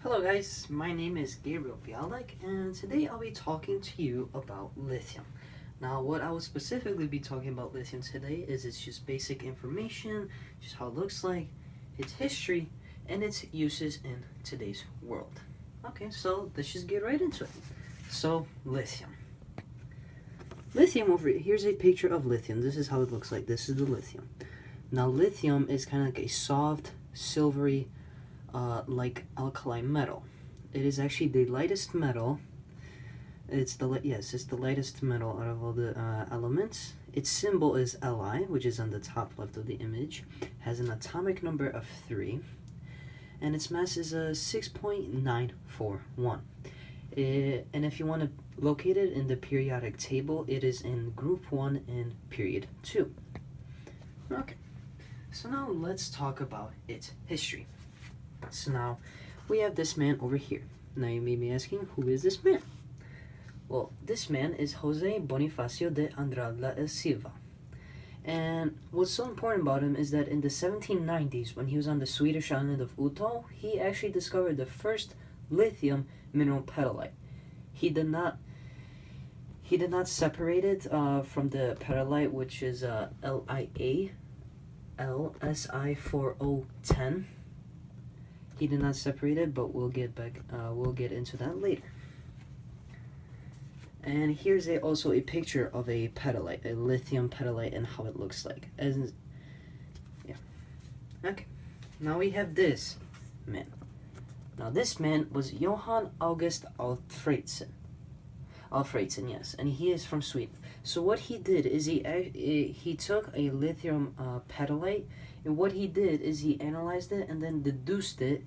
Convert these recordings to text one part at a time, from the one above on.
Hello guys, my name is Gabriel Bialek and today I'll be talking to you about lithium. Now what I will specifically be talking about lithium today is its just basic information, just how it looks like, its history, and its uses in today's world. Okay, so let's just get right into it. So, lithium. Lithium over here, here's a picture of lithium. This is how it looks like. This is the lithium. Now lithium is kind of like a soft, silvery, like alkali metal. It is actually the lightest metal. It's the lightest metal out of all the elements. Its symbol is Li, which is on the top left of the image. Has an atomic number of 3, and its mass is 6.941. And if you want to locate it in the periodic table, it is in group 1 and period 2. Okay, so now let's talk about its history. So now we have this man over here. Now you may be asking, who is this man? Well, this man is Jose Bonifacio de Andrade y Silva. And what's so important about him is that in the 1790s, when he was on the Swedish island of Utö, he actually discovered the first lithium mineral petalite. He did not separate it from the petalite, which is LiA LSI4010. He did not separate it, but we'll get into that later. And here's also a picture of a petalite, a lithium petalite, and how it looks like. Okay. Now we have this man. Now this man was Johann August Alfredson. Alfredson, yes, and he is from Sweden. So what he did is he took a lithium petalite, and what he did is he analyzed it and then deduced it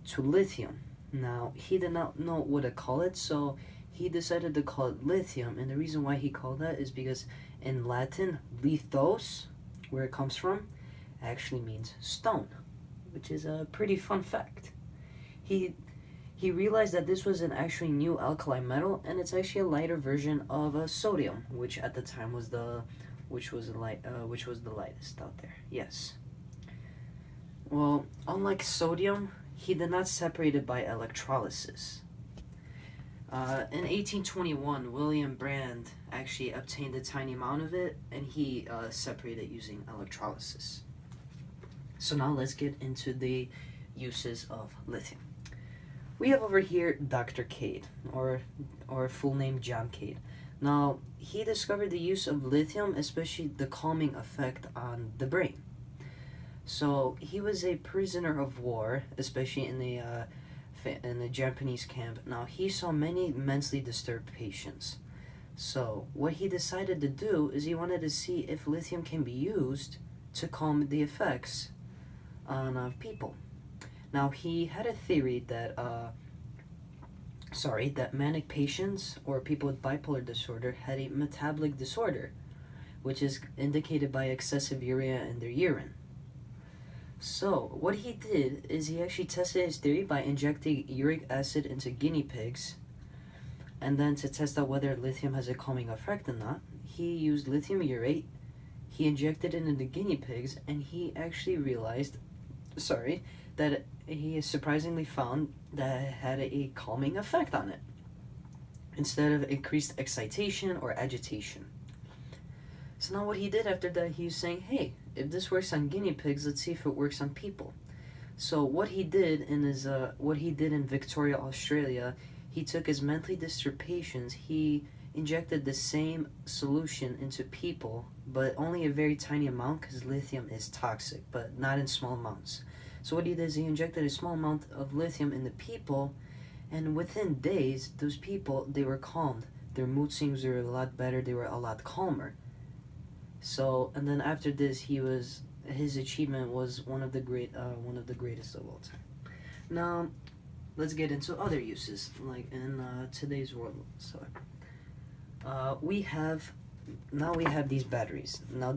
to lithium. Now he did not know what to call it, so he decided to call it lithium, and the reason why he called that is because in Latin, lithos, where it comes from, actually means stone, which is a pretty fun fact. He realized that this was an actually new alkali metal, and it's actually a lighter version of sodium, which at the time was the lightest out there. Yes. Well, unlike sodium, he did not separate it by electrolysis. In 1821, William Brand actually obtained a tiny amount of it, and he separated it using electrolysis. So now let's get into the uses of lithium. We have over here Dr. Cade, or full name John Cade. Now, he discovered the use of lithium, especially the calming effect on the brain. So, he was a prisoner of war, especially in the Japanese camp. Now, he saw many mentally disturbed patients. So, what he decided to do is he wanted to see if lithium can be used to calm the effects on people. Now, he had a theory that manic patients or people with bipolar disorder had a metabolic disorder, which is indicated by excessive urea in their urine. So, what he did is he actually tested his theory by injecting uric acid into guinea pigs, and then to test out whether lithium has a calming effect or not, he used lithium urate, he injected it into guinea pigs, and he actually realized, that he surprisingly found that it had a calming effect on it, instead of increased excitation or agitation. So now what he did after that, he was saying, hey, if this works on guinea pigs, let's see if it works on people. So what he did in Victoria, Australia, he took his mentally disturbed patients, he injected the same solution into people, but only a very tiny amount because lithium is toxic, but not in small amounts. So what he did is he injected a small amount of lithium in the people, and within days, those people, they were calmed. Their mood swings were a lot better, they were a lot calmer. So, and then after this, his achievement was one of the greatest of all time. Now, let's get into other uses, like in today's world. So, we have these batteries. Now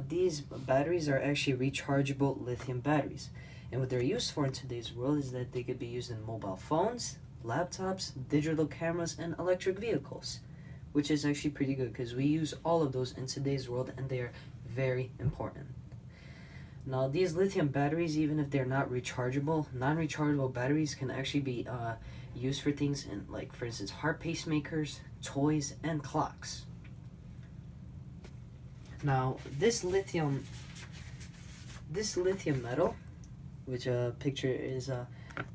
these batteries are actually rechargeable lithium batteries, and what they're used for in today's world is that they could be used in mobile phones, laptops, digital cameras, and electric vehicles, which is actually pretty good because we use all of those in today's world, and they are very important. Now, these lithium batteries, even if they're not rechargeable, non-rechargeable batteries can actually be used for things in, like, for instance, heart pacemakers, toys, and clocks. Now, this lithium metal, which picture is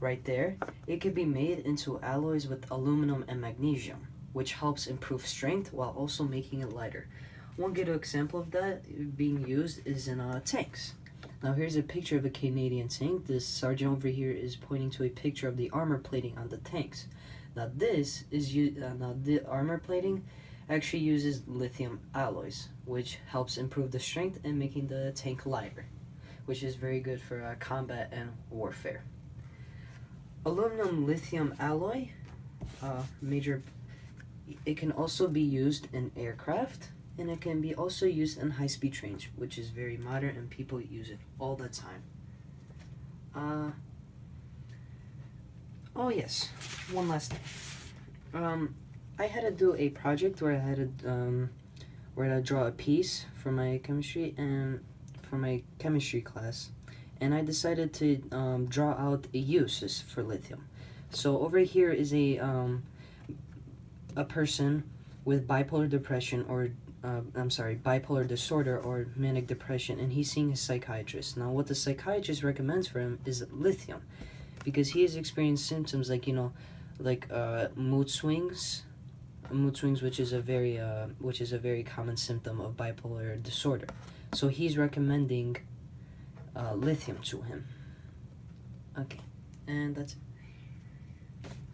right there, it could be made into alloys with aluminum and magnesium, which helps improve strength while also making it lighter. One good example of that being used is in tanks. Now here's a picture of a Canadian tank. This sergeant over here is pointing to a picture of the armor plating on the tanks. Now this is now the armor plating actually uses lithium alloys, which helps improve the strength and making the tank lighter, which is very good for combat and warfare. Aluminum lithium alloy, it can also be used in aircraft, and it can be also used in high-speed trains, which is very modern and people use it all the time. Oh yes, one last thing. I had to do a project where I had to draw a piece for my chemistry class, and I decided to draw out uses for lithium. So over here is a person with bipolar depression or bipolar disorder or manic depression, and he's seeing a psychiatrist. Now, what the psychiatrist recommends for him is lithium, because he has experienced symptoms like mood swings, which is a very common symptom of bipolar disorder. So he's recommending lithium to him. Okay, and that's it.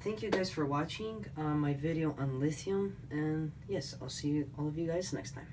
Thank you guys for watching my video on lithium, and yes, I'll see all of you guys next time.